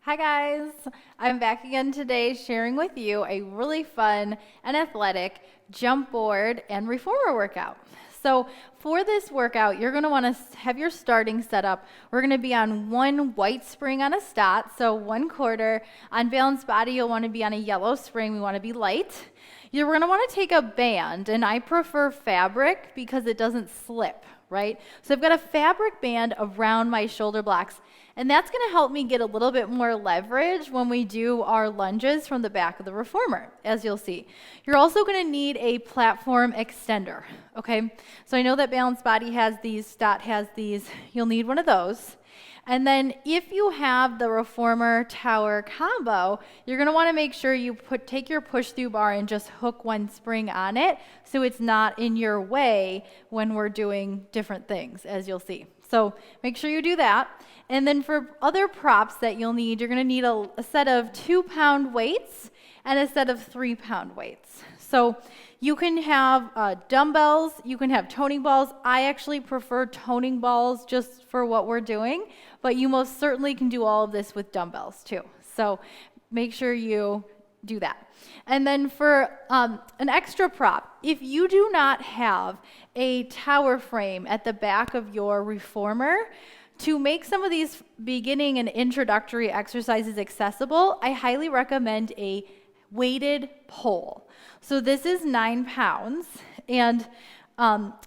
Hi guys, I'm back again today sharing with you a really fun and athletic jump board and reformer workout. So for this workout, you're going to want to have your starting set up. We're going to be on one white spring on a stot, so 1/4. On balanced body, you'll want to be on a yellow spring. We want to be light. You're going to want to take a band, and I prefer fabric because it doesn't slip, right? So I've got a fabric band around my shoulder blocks, and that's going to help me get a little bit more leverage when we do our lunges from the back of the reformer, as you'll see. You're also going to need a platform extender, okay? So I know that balanced body has these, stot has these. You'll need one of those. And then if you have the reformer tower combo, you're going to want to make sure you take your push-through bar and just hook one spring on it so it's not in your way when we're doing different things, as you'll see. So make sure you do that. And then for other props that you'll need, you're going to need a set of 2-pound weights and a set of 3-pound weights. So you can have dumbbells, you can have toning balls. I actually prefer toning balls just for what we're doing, but you most certainly can do all of this with dumbbells too. So make sure you do that. And then for an extra prop, if you do not have a tower frame at the back of your reformer, to make some of these beginning and introductory exercises accessible, I highly recommend a weighted pole. So this is 9 pounds, and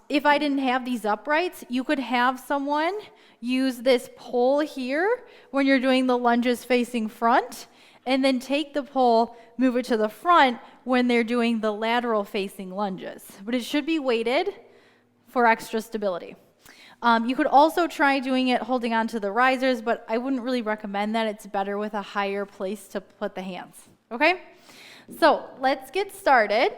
if I didn't have these uprights, you could have someone use this pole here when you're doing the lunges facing front, and then take the pole, move it to the front when they're doing the lateral facing lunges. But it should be weighted for extra stability. You could also try doing it holding on to the risers, but I wouldn't really recommend that. It's better with a higher place to put the hands, okay? So let's get started.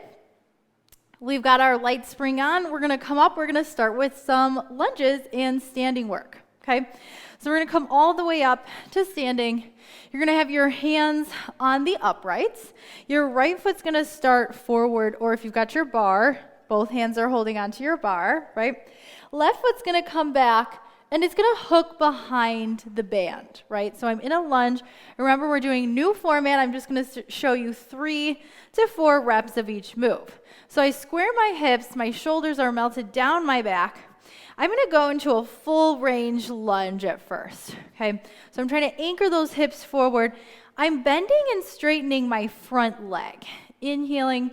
We've got our light spring on. We're going to come up. We're going to start with some lunges and standing work, okay? So we're going to come all the way up to standing. You're going to have your hands on the uprights. Your right foot's going to start forward, or if you've got your bar, both hands are holding onto your bar, right? Left foot's going to come back, and it's going to hook behind the band, right? So I'm in a lunge. Remember, we're doing new format. I'm just going to show you 3 to 4 reps of each move. So I square my hips. My shoulders are melted down my back. I'm going to go into a full range lunge at first, okay? So I'm trying to anchor those hips forward. I'm bending and straightening my front leg. Inhaling,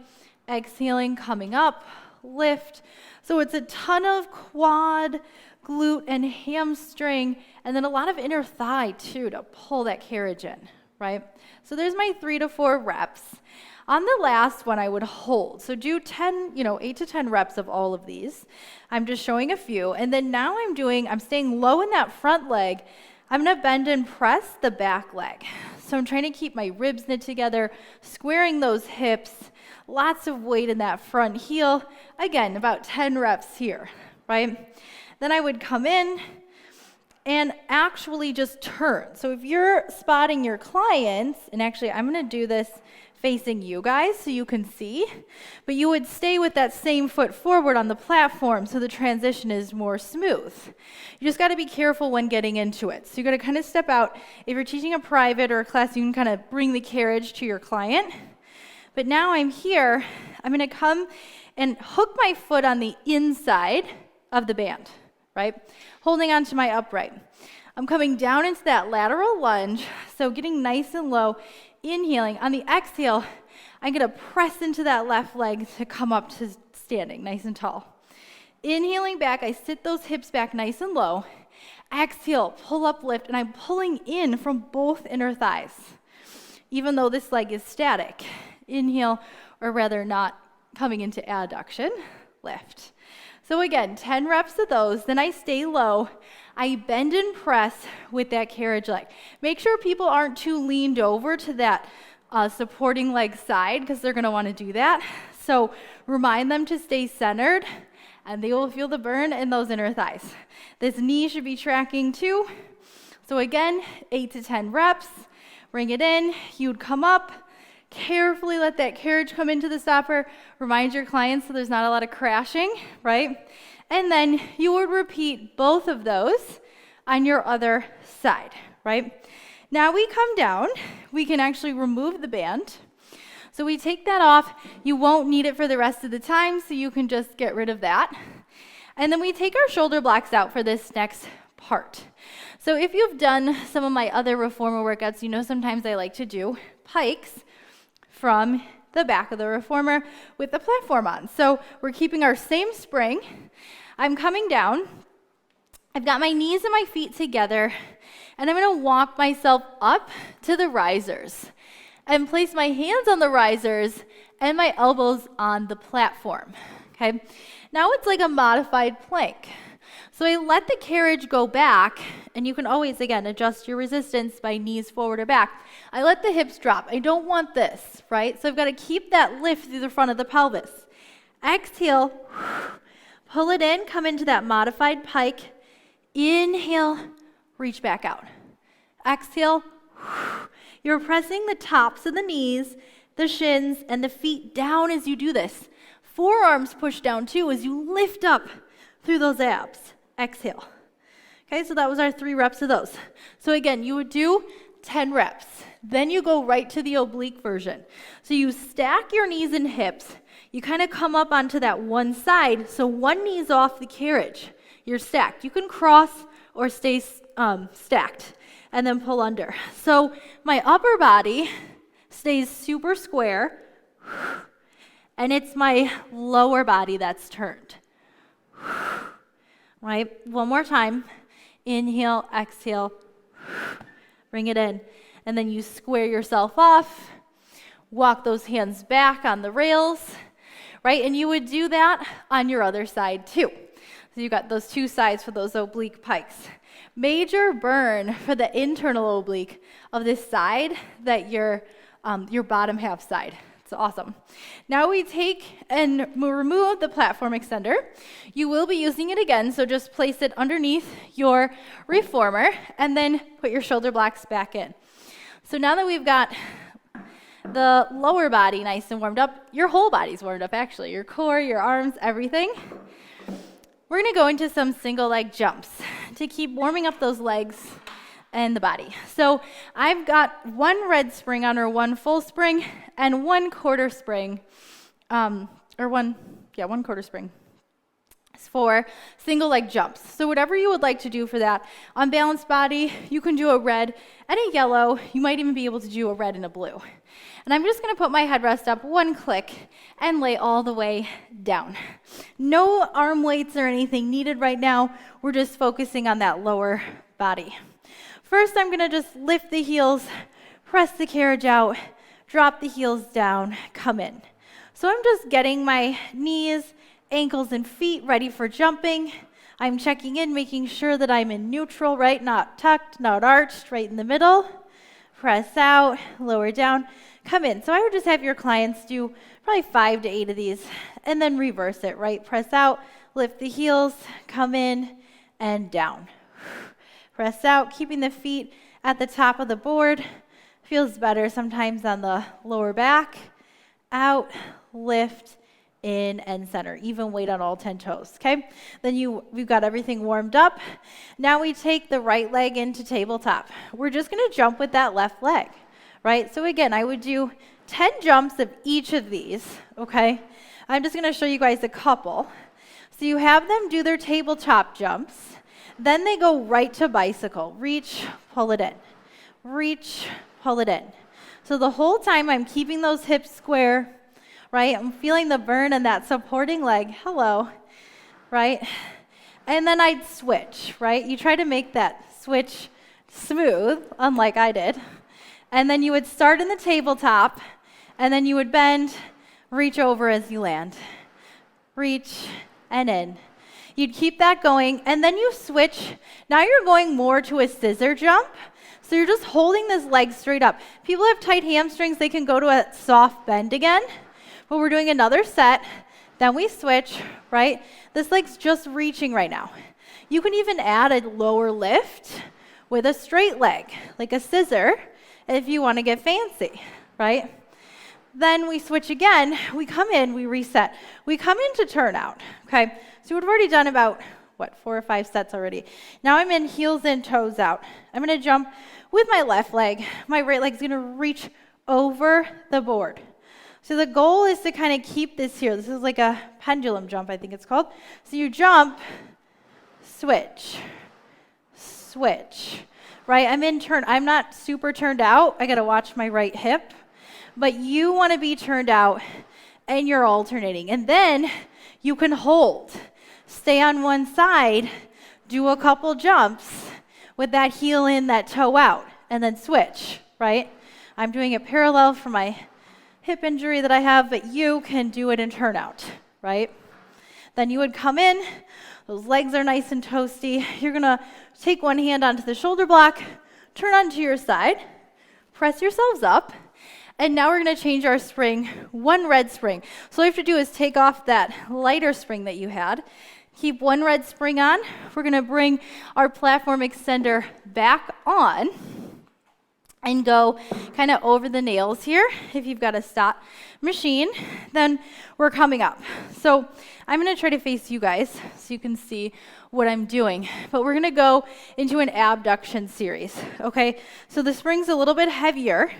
exhaling, coming up, lift. So it's a ton of quad, glute, and hamstring, and then a lot of inner thigh too to pull that carriage in, right? So there's my 3 to 4 reps. On the last one, I would hold. So do 8 to 10 reps of all of these. I'm just showing a few. And then now I'm staying low in that front leg. I'm going to bend and press the back leg. So I'm trying to keep my ribs knit together, squaring those hips, lots of weight in that front heel. Again, about 10 reps here, right? Then I would come in and actually just turn. So if you're spotting your clients, and actually I'm going to do this facing you guys so you can see, but you would stay with that same foot forward on the platform so the transition is more smooth. You just got to be careful when getting into it. So you got to kind of step out. If you're teaching a private or a class, you can kind of bring the carriage to your client. But now I'm here, I'm going to come and hook my foot on the inside of the band, right? Holding onto my upright. I'm coming down into that lateral lunge, so getting nice and low, inhaling. On the exhale, I'm going to press into that left leg to come up to standing, nice and tall. Inhaling back, I sit those hips back nice and low. Exhale, pull up, lift, and I'm pulling in from both inner thighs, even though this leg is static. Inhale, or rather not coming into adduction, lift. So again, 10 reps of those, then I stay low. I bend and press with that carriage leg. Make sure people aren't too leaned over to that supporting leg side because they're going to want to do that. So remind them to stay centered, and they will feel the burn in those inner thighs. This knee should be tracking too. So again, 8 to 10 reps. Bring it in. You'd come up. Carefully let that carriage come into the stopper. Remind your clients so there's not a lot of crashing, right? And then you would repeat both of those on your other side, right? Now we come down. We can actually remove the band. So we take that off. You won't need it for the rest of the time, so you can just get rid of that. And then we take our shoulder blocks out for this next part. So if you've done some of my other reformer workouts, you know sometimes I like to do pikes from the back of the reformer with the platform on. So we're keeping our same spring. I'm coming down. I've got my knees and my feet together, and I'm going to walk myself up to the risers and place my hands on the risers and my elbows on the platform. Okay? Now it's like a modified plank. So I let the carriage go back, and you can always, again, adjust your resistance by knees forward or back. I let the hips drop. I don't want this, right? So I've got to keep that lift through the front of the pelvis. Exhale, pull it in, come into that modified pike. Inhale, reach back out. Exhale, you're pressing the tops of the knees, the shins, and the feet down as you do this. Forearms push down too as you lift up through those abs. Exhale. Okay, so that was our 3 reps of those. So again, you would do 10 reps. Then you go right to the oblique version. So you stack your knees and hips. You kind of come up onto that one side, so one knee's off the carriage. You're stacked. You can cross or stay stacked and then pull under. So my upper body stays super square, and it's my lower body that's turned. Right? One more time. Inhale, exhale, bring it in. And then you square yourself off, walk those hands back on the rails, right? And you would do that on your other side too. So you got those 2 sides for those oblique pikes. Major burn for the internal oblique of this side that your bottom half side. It's awesome. Now we take and remove the platform extender. You will be using it again, so just place it underneath your reformer and then put your shoulder blocks back in. So now that we've got the lower body nice and warmed up, your whole body's warmed up actually, your core, your arms, everything. We're going to go into some single leg jumps to keep warming up those legs and the body. So I've got 1 red spring on, or 1 full spring, and 1 quarter spring, or 1 quarter spring for single leg jumps. So whatever you would like to do for that. On balanced body, you can do a red and a yellow. You might even be able to do a red and a blue. And I'm just going to put my headrest up 1 click and lay all the way down. No arm weights or anything needed right now. We're just focusing on that lower body. First, I'm going to just lift the heels, press the carriage out, drop the heels down, come in. So I'm just getting my knees, ankles, and feet ready for jumping. I'm checking in, making sure that I'm in neutral, right? Not tucked, not arched, right in the middle. Press out, lower down, come in. So I would just have your clients do probably 5 to 8 of these, and then reverse it, right? Press out, lift the heels, come in, and down. Press out, keeping the feet at the top of the board. Feels better sometimes on the lower back. Out, lift, in, and center. Even weight on all 10 toes, okay? Then we've got everything warmed up. Now we take the right leg into tabletop. We're just going to jump with that left leg, right? So again, I would do 10 jumps of each of these, okay? I'm just going to show you guys a couple. So you have them do their tabletop jumps. Then they go right to bicycle. Reach, pull it in. Reach, pull it in. So the whole time I'm keeping those hips square, right? I'm feeling the burn in that supporting leg. Hello, right? And then I'd switch, right? You try to make that switch smooth, unlike I did. And then you would start in the tabletop, and then you would bend, reach over as you land. Reach, and in. You'd keep that going, and then you switch. Now you're going more to a scissor jump. So you're just holding this leg straight up. People have tight hamstrings, they can go to a soft bend again. But we're doing another set, then we switch, right? This leg's just reaching right now. You can even add a lower lift with a straight leg, like a scissor, if you want to get fancy, right? Then we switch again, we come in, we reset. We come into turnout, okay? So we've already done about 4 or 5 sets already. Now I'm in heels in, toes out. I'm going to jump with my left leg. My right leg's going to reach over the board. So the goal is to kind of keep this here. This is like a pendulum jump, I think it's called. So you jump, switch, switch, right? I'm in turn. I'm not super turned out. I got to watch my right hip. But you want to be turned out, and you're alternating. And then you can hold. Stay on one side, do a couple jumps with that heel in, that toe out, and then switch, right? I'm doing it parallel for my hip injury that I have, but you can do it in turnout, right? Then you would come in, those legs are nice and toasty. You're gonna take one hand onto the shoulder block, turn onto your side, press yourselves up, and now we're gonna change our spring, one red spring. So all you have to do is take off that lighter spring that you had, keep one red spring on. We're gonna bring our platform extender back on and go kind of over the nails here. If you've got a stop machine, then we're coming up. So I'm gonna try to face you guys so you can see what I'm doing. But we're gonna go into an abduction series, okay? So the spring's a little bit heavier.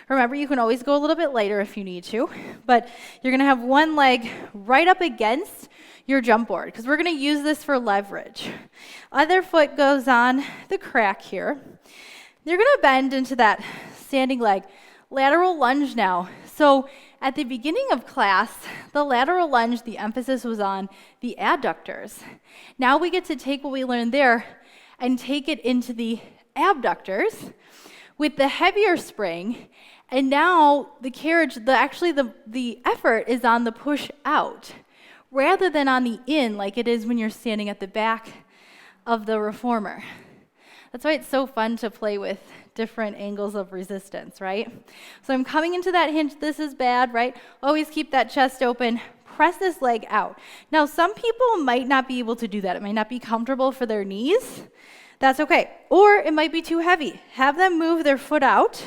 Remember, you can always go a little bit lighter if you need to, but you're gonna have one leg right up against your jump board, because we're gonna use this for leverage. Other foot goes on the crack here. You're gonna bend into that standing leg. Lateral lunge now. So at the beginning of class, the lateral lunge, the emphasis was on the adductors. Now we get to take what we learned there and take it into the abductors with the heavier spring. And now the carriage, the effort is on the push out rather than on the in like it is when you're standing at the back of the reformer. That's why it's so fun to play with different angles of resistance, right? So I'm coming into that hinge. This is bad, right? Always keep that chest open. Press this leg out. Now, some people might not be able to do that. It might not be comfortable for their knees. That's okay. Or it might be too heavy. Have them move their foot out,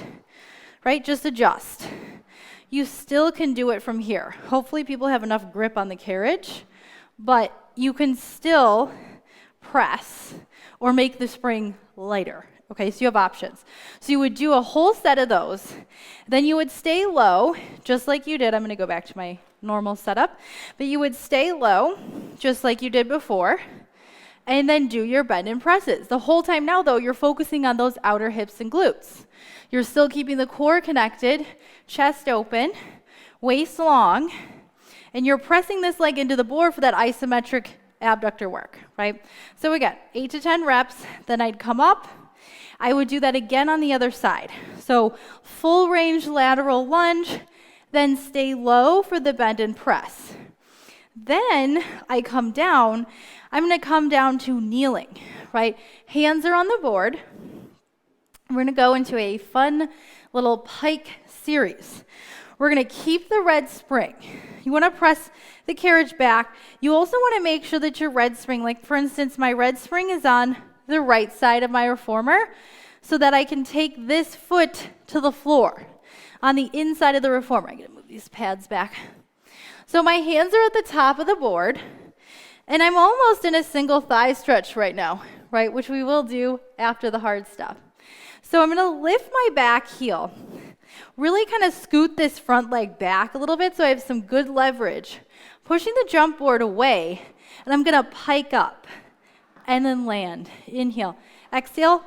right? Just adjust. You still can do it from here. Hopefully people have enough grip on the carriage, but you can still press or make the spring lighter. Okay, so you have options. So you would do a whole set of those. Then you would stay low, just like you did. I'm going to go back to my normal setup. But you would stay low, just like you did before, and then do your bend and presses. The whole time now, though, you're focusing on those outer hips and glutes. You're still keeping the core connected, chest open, waist long, and you're pressing this leg into the board for that isometric abductor work, right? So again, 8 to 10 reps, then I'd come up. I would do that again on the other side. So full range lateral lunge, then stay low for the bend and press. Then I come down. I'm going to come down to kneeling, right? Hands are on the board. We're going to go into a fun little pike series. We're going to keep the red spring. You want to press the carriage back. You also want to make sure that your red spring, like for instance, my red spring is on the right side of my reformer so that I can take this foot to the floor on the inside of the reformer. I'm going to move these pads back. So my hands are at the top of the board, and I'm almost in a single thigh stretch right now, right, which we will do after the hard stuff. So I'm going to lift my back heel, really kind of scoot this front leg back a little bit so I have some good leverage, pushing the jump board away, and I'm going to pike up and then land. Inhale, exhale,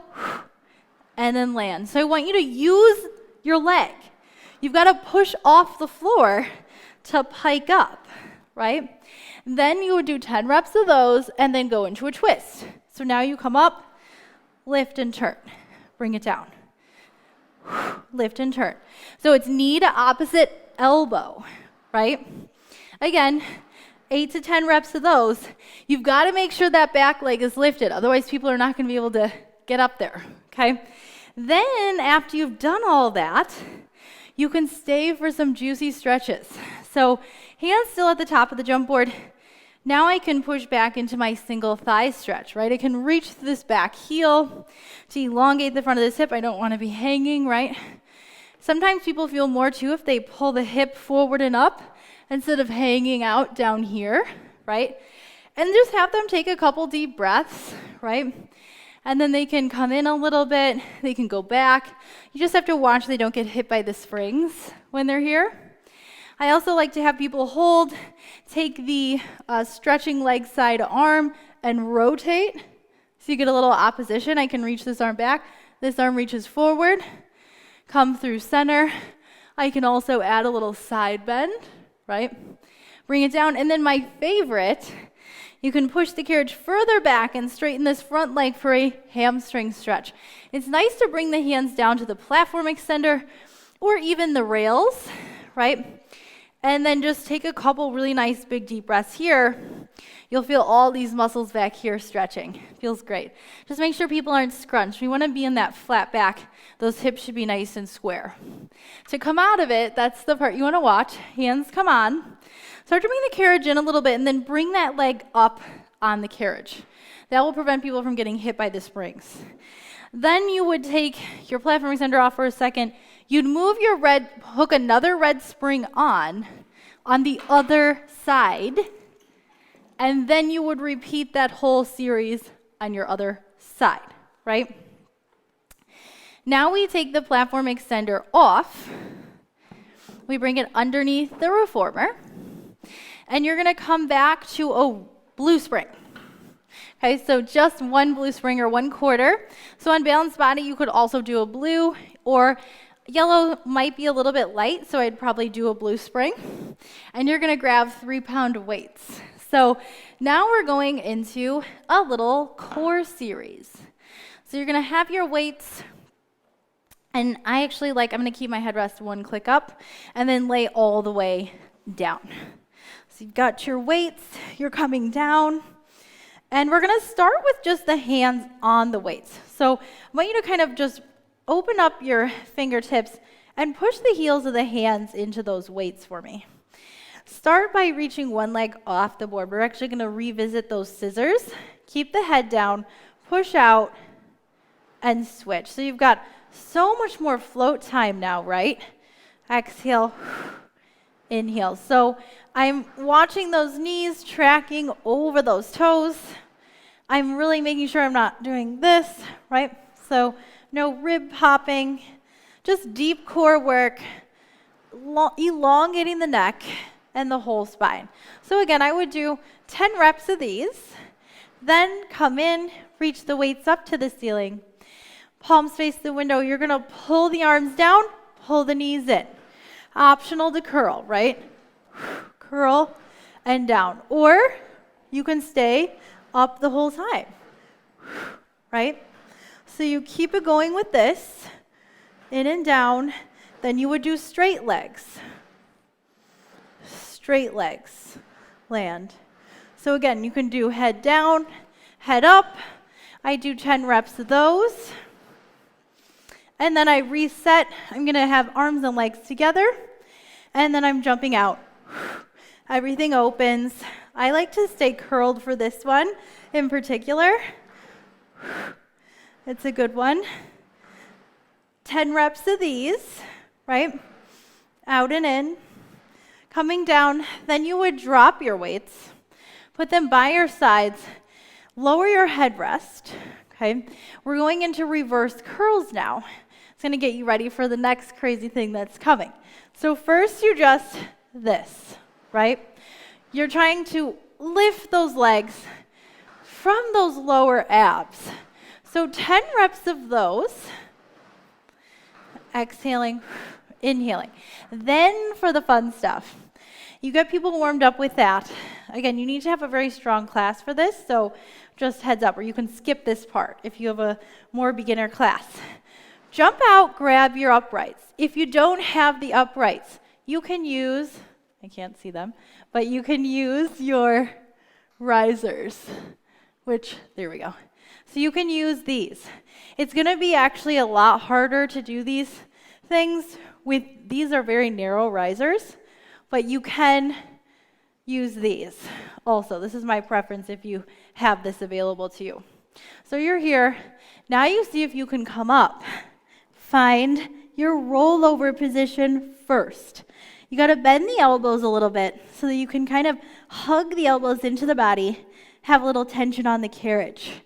and then land. So I want you to use your leg. You've got to push off the floor to pike up, right? Then you would do 10 reps of those and then go into a twist. So now you come up, lift and turn. Bring it down. Lift and turn. So it's knee to opposite elbow, right? Again, 8 to 10 reps of those. You've got to make sure that back leg is lifted. Otherwise, people are not going to be able to get up there, okay? Then, after you've done all that, you can stay for some juicy stretches. So, hands still at the top of the jump board. Now I can push back into my single thigh stretch, right? I can reach this back heel to elongate the front of this hip. I don't want to be hanging, right? Sometimes people feel more too if they pull the hip forward and up instead of hanging out down here, right? And just have them take a couple deep breaths, right? And then they can come in a little bit, they can go back. You just have to watch they don't get hit by the springs when they're here. I also like to have people hold, take the stretching leg side arm and rotate. So you get a little opposition. I can reach this arm back. This arm reaches forward, come through center. I can also add a little side bend, right? Bring it down. And then my favorite, you can push the carriage further back and straighten this front leg for a hamstring stretch. It's nice to bring the hands down to the platform extender or even the rails, right? And then just take a couple really nice big deep breaths here. You'll feel all these muscles back here stretching. Feels great. Just make sure people aren't scrunched. We want to be in that flat back. Those hips should be nice and square. To come out of it, that's the part you want to watch. Hands come on. Start to bring the carriage in a little bit and then bring that leg up on the carriage. That will prevent people from getting hit by the springs. Then you would take your platform extender off for a second. You'd move your hook another red spring on the other side, and then you would repeat that whole series on your other side, right? Now we take the platform extender off. We bring it underneath the reformer, and you're gonna come back to a blue spring. Okay, so just one blue spring or 1/4. So on balanced body, you could also do a blue, or yellow might be a little bit light, so I'd probably do a blue spring. And you're gonna grab 3-pound weights. So now we're going into a little core series. So you're gonna have your weights, and I'm gonna keep my headrest 1 click up, and then lay all the way down. So you've got your weights, you're coming down, and we're gonna start with just the hands on the weights. So I want you to kind of just open up your fingertips and push the heels of the hands into those weights for me. Start by reaching one leg off the board. We're actually going to revisit those scissors. Keep the head down, push out, and switch. So you've got so much more float time now, right? Exhale, inhale. So I'm watching those knees tracking over those toes. I'm really making sure I'm not doing this, right? So no rib popping, just deep core work, elongating the neck and the whole spine. So again, I would do 10 reps of these, then come in, reach the weights up to the ceiling, palms face the window. You're gonna pull the arms down, pull the knees in. Optional to curl, right? Curl and down. Or you can stay up the whole time, right? So you keep it going with this, in and down. Then you would do straight legs. Straight legs, land. So again, you can do head down, head up. I do 10 reps of those. And then I reset. I'm gonna have arms and legs together. And then I'm jumping out. Everything opens. I like to stay curled for this one in particular. It's a good one. 10 reps of these, right? Out and in. Coming down, then you would drop your weights, put them by your sides, lower your headrest, okay? We're going into reverse curls now. It's gonna get you ready for the next crazy thing that's coming. So first you just this, right? You're trying to lift those legs from those lower abs. So 10 reps of those, exhaling, inhaling. Then for the fun stuff, you get people warmed up with that. Again, you need to have a very strong class for this, so just heads up, or you can skip this part if you have a more beginner class. Jump out, grab your uprights. If you don't have the uprights, you can use, I can't see them, but you can use your risers, which, there we go. So you can use these. It's gonna be actually a lot harder to do these things with, these are very narrow risers, but you can use these also. This is my preference if you have this available to you. So you're here, now you see if you can come up. Find your rollover position first. You gotta bend the elbows a little bit so that you can kind of hug the elbows into the body have a little tension on the carriage.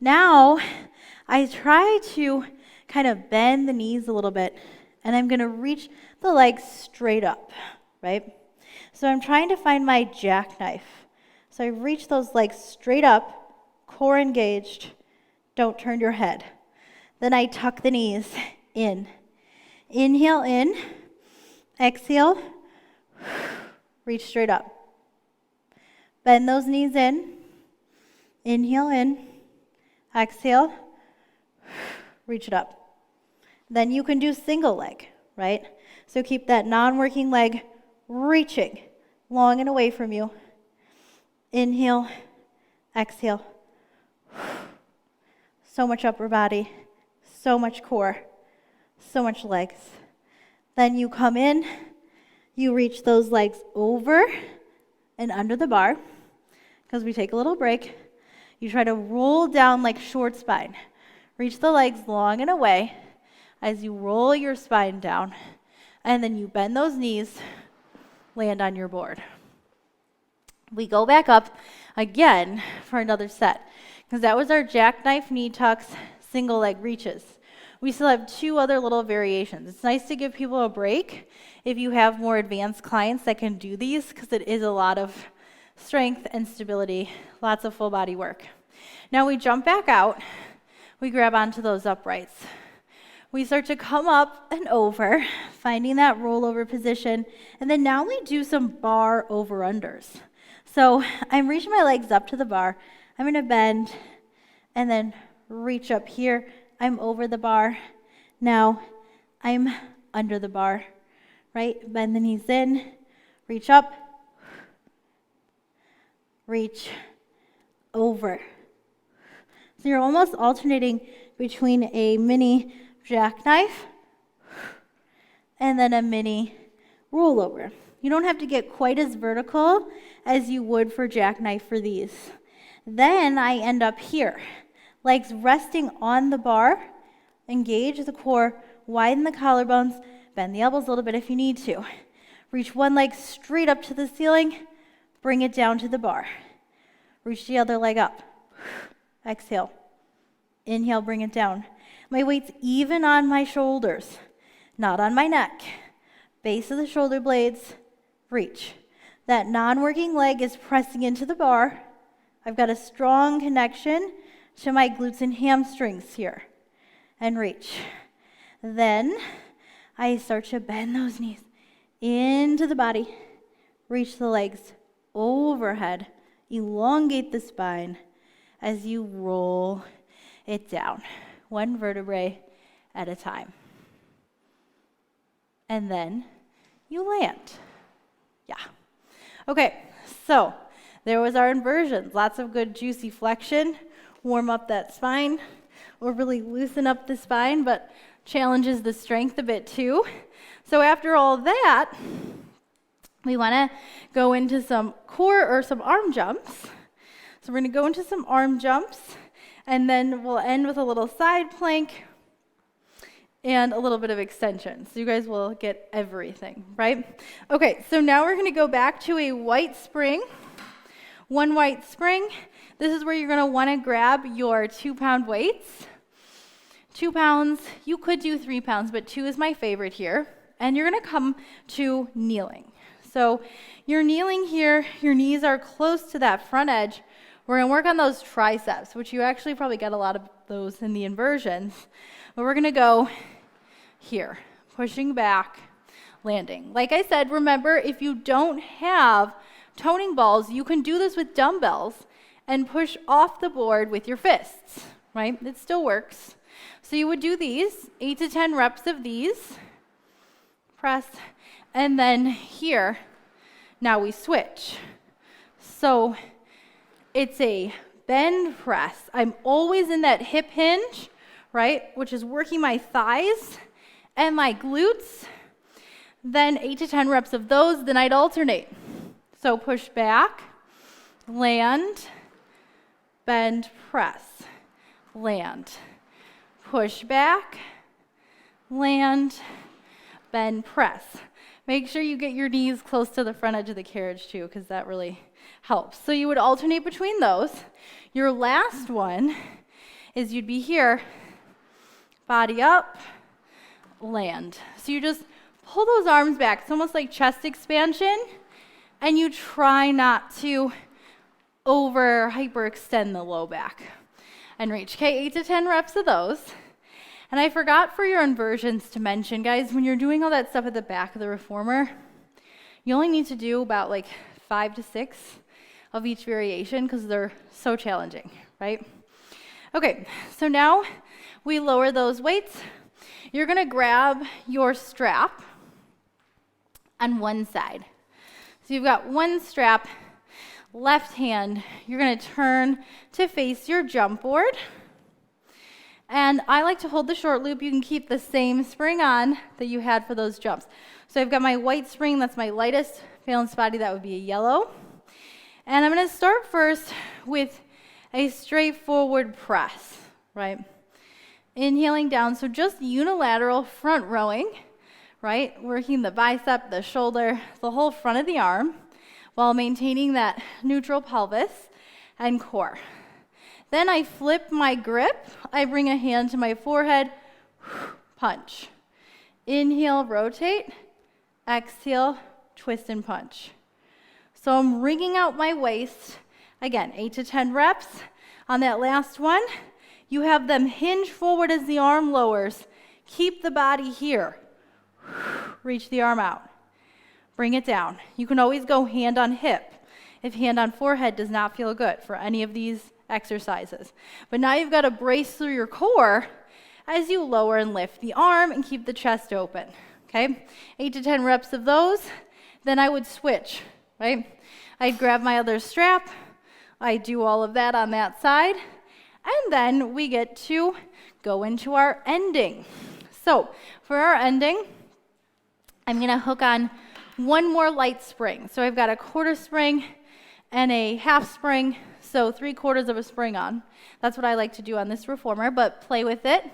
Now, I try to kind of bend the knees a little bit, and I'm going to reach the legs straight up, right? So I'm trying to find my jackknife. So I reach those legs straight up, core engaged. Don't turn your head. Then I tuck the knees in. Inhale in, exhale, reach straight up. Bend those knees in, inhale in, exhale, reach it up. Then you can do single leg, right? So keep that non-working leg reaching long and away from you. Inhale, exhale. So much upper body, so much core, so much legs. Then you come in, you reach those legs over and under the bar, because we take a little break. You try to roll down like short spine. Reach the legs long and away as you roll your spine down, and then you bend those knees, land on your board. We go back up again for another set, because that was our jackknife knee tucks, single leg reaches. We still have 2 other little variations. It's nice to give people a break if you have more advanced clients that can do these, because it is a lot of strength and stability, lots of full body work. Now we jump back out, we grab onto those uprights. We start to come up and over, finding that rollover position, and then now we do some bar over-unders. So I'm reaching my legs up to the bar, I'm going to bend, and then reach up here. I'm over the bar. Now I'm under the bar, right? Bend the knees in, reach up, reach over. So you're almost alternating between a mini jackknife and then a mini rollover. You don't have to get quite as vertical as you would for jackknife for these. Then I end up here. Legs resting on the bar, engage the core, widen the collarbones, bend the elbows a little bit if you need to. Reach one leg straight up to the ceiling, bring it down to the bar. Reach the other leg up. Exhale. Inhale, bring it down. My weight's even on my shoulders, not on my neck. Base of the shoulder blades, reach. That non-working leg is pressing into the bar. I've got a strong connection to my glutes and hamstrings here, and reach. Then I start to bend those knees into the body, reach the legs overhead, elongate the spine as you roll it down, one vertebrae at a time. And then you land. Yeah. Okay, so there was our inversions. Lots of good juicy flexion. Warm up that spine, or really loosen up the spine, but challenges the strength a bit too. So after all that, we want to go into some core or some arm jumps. So we're going to go into some arm jumps, and then we'll end with a little side plank and a little bit of extension. So you guys will get everything, right? Okay, so now we're going to go back to a white spring. One white spring. This is where you're going to want to grab your 2-pound weights. 2 pounds, you could do 3 pounds, but 2 is my favorite here. And you're going to come to kneeling. So you're kneeling here, your knees are close to that front edge. We're going to work on those triceps, which you actually probably get a lot of those in the inversions. But we're going to go here, pushing back, landing. Like I said, remember, if you don't have toning balls, you can do this with dumbbells and push off the board with your fists, right? It still works. So you would do these, 8 to 10 reps of these, press, and then here, now we switch. So it's a bend press. I'm always in that hip hinge, right, which is working my thighs and my glutes. Then 8 to 10 reps of those, then I'd alternate. So push back, land, bend, press, land. Push back, land, bend, press. Make sure you get your knees close to the front edge of the carriage too, because that really helps. So you would alternate between those. Your last one is you'd be here, body up, land. So you just pull those arms back. It's almost like chest expansion, and you try not to hyperextend the low back and reach. Okay, 8 to 10 reps of those. And I forgot for your inversions to mention, guys, when you're doing all that stuff at the back of the reformer, you only need to do about like 5 to 6 of each variation because they're so challenging, right? Okay, so now we lower those weights. You're gonna grab your strap on one side. So you've got one strap, left hand, you're gonna turn to face your jump board. And I like to hold the short loop. You can keep the same spring on that you had for those jumps. So I've got my white spring, that's my lightest balanced body, that would be a yellow. And I'm gonna start first with a straightforward press, right? Inhaling down, so just unilateral front rowing, right? Working the bicep, the shoulder, the whole front of the arm, while maintaining that neutral pelvis and core. Then I flip my grip. I bring a hand to my forehead, punch. Inhale, rotate. Exhale, twist and punch. So I'm wringing out my waist. Again, 8 to 10 reps. On that last one, you have them hinge forward as the arm lowers. Keep the body here. Reach the arm out. Bring it down. You can always go hand on hip if hand on forehead does not feel good for any of these exercises. But now you've got to brace through your core as you lower and lift the arm and keep the chest open, okay? 8 to 10 reps of those. Then I would switch, right? I'd grab my other strap. I'd do all of that on that side. And then we get to go into our ending. So for our ending, I'm going to hook on one more light spring. So I've got a quarter spring and a half spring, so 3/4 of a spring on. That's what I like to do on this reformer, but play with it.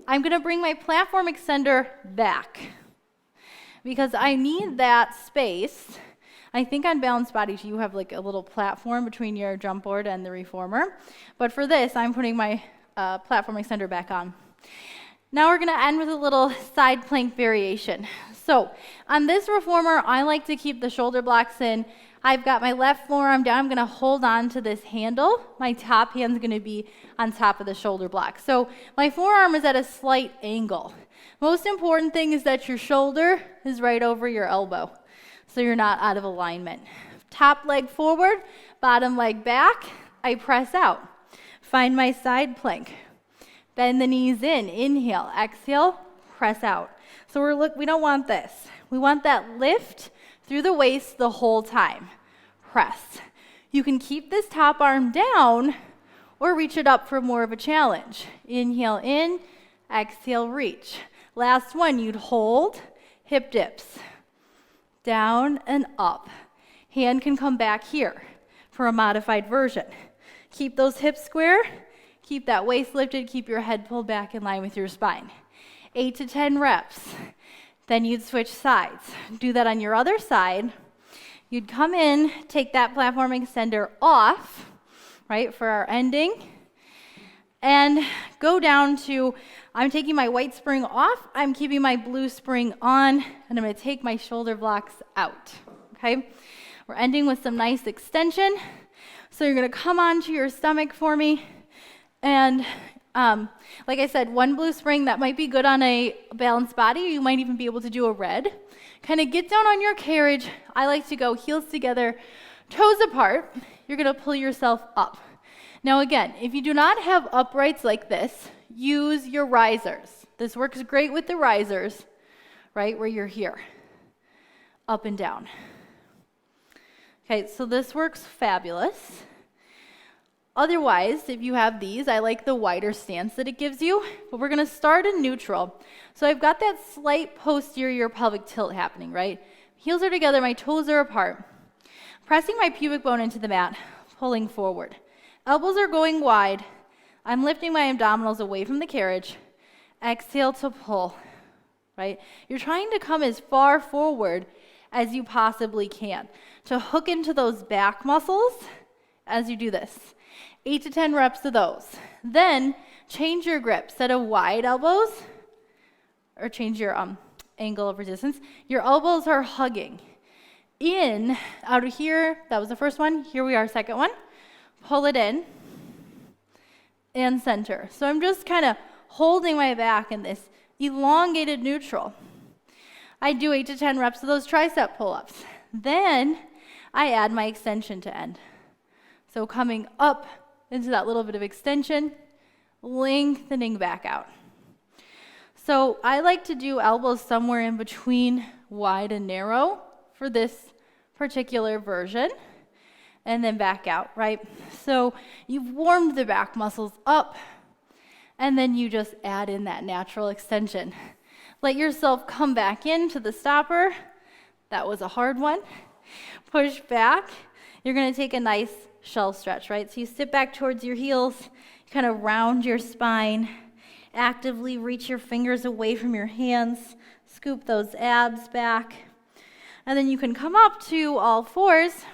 I'm going to bring my platform extender back because I need that space. I think on balanced bodies you have like a little platform between your jump board and the reformer, but for this I'm putting my platform extender back on. Now we're going to end with a little side plank variation. So on this reformer, I like to keep the shoulder blocks in. I've got my left forearm down. I'm going to hold on to this handle. My top hand's going to be on top of the shoulder block. So my forearm is at a slight angle. Most important thing is that your shoulder is right over your elbow, so you're not out of alignment. Top leg forward, bottom leg back. I press out. Find my side plank. Bend the knees in. Inhale. Exhale. Press out. So we don't want this. We want that lift through the waist the whole time. Press. You can keep this top arm down or reach it up for more of a challenge. Inhale in, exhale, reach. Last one, you'd hold, hip dips. Down and up. Hand can come back here for a modified version. Keep those hips square, keep that waist lifted, keep your head pulled back in line with your spine. 8 to 10 reps. Then you'd switch sides. Do that on your other side. You'd come in, take that platform extender off, right, for our ending, and go down to, I'm taking my white spring off, I'm keeping my blue spring on, and I'm going to take my shoulder blocks out, okay? We're ending with some nice extension. So you're going to come onto your stomach for me, and like I said, one blue spring, that might be good on a balanced body. You might even be able to do a red. Kind of get down on your carriage. I like to go heels together, toes apart. You're going to pull yourself up. Now again, if you do not have uprights like this, use your risers. This works great with the risers, right, where you're here, up and down. Okay, so this works fabulous. Otherwise, if you have these, I like the wider stance that it gives you, but we're going to start in neutral. So I've got that slight posterior pelvic tilt happening, right? Heels are together, my toes are apart. Pressing my pubic bone into the mat, pulling forward. Elbows are going wide. I'm lifting my abdominals away from the carriage. Exhale to pull. right? You're trying to come as far forward as you possibly can to hook into those back muscles as you do this. 8 to 10 reps of those. Then change your grip. Instead of wide elbows, or change your angle of resistance. Your elbows are hugging. In, out of here, that was the first one. Here we are, second one. Pull it in and center. So I'm just kind of holding my back in this elongated neutral. I do 8 to 10 reps of those tricep pull-ups. Then I add my extension to end. So coming up into that little bit of extension, lengthening back out. So I like to do elbows somewhere in between wide and narrow for this particular version, and then back out, right? So you've warmed the back muscles up, and then you just add in that natural extension. Let yourself come back into the stopper. That was a hard one. Push back. You're going to take a nice shelf stretch, right? So you sit back towards your heels, you kind of round your spine, actively reach your fingers away from your hands, scoop those abs back, and then you can come up to all fours.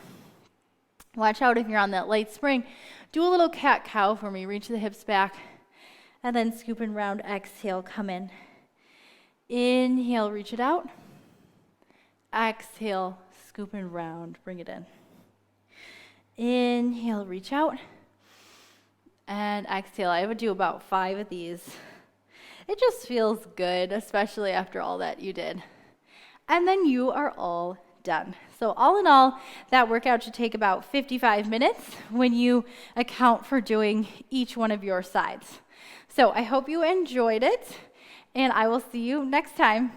Watch out if you're on that light spring. Do a little cat-cow for me. Reach the hips back, and then scoop and round. Exhale, come in. Inhale, reach it out. Exhale, scoop and round. Bring it in. Inhale, reach out. And exhale. I would do about 5 of these. It just feels good, especially after all that you did. And then you are all done. So all in all, that workout should take about 55 minutes when you account for doing each one of your sides. So I hope you enjoyed it, and I will see you next time.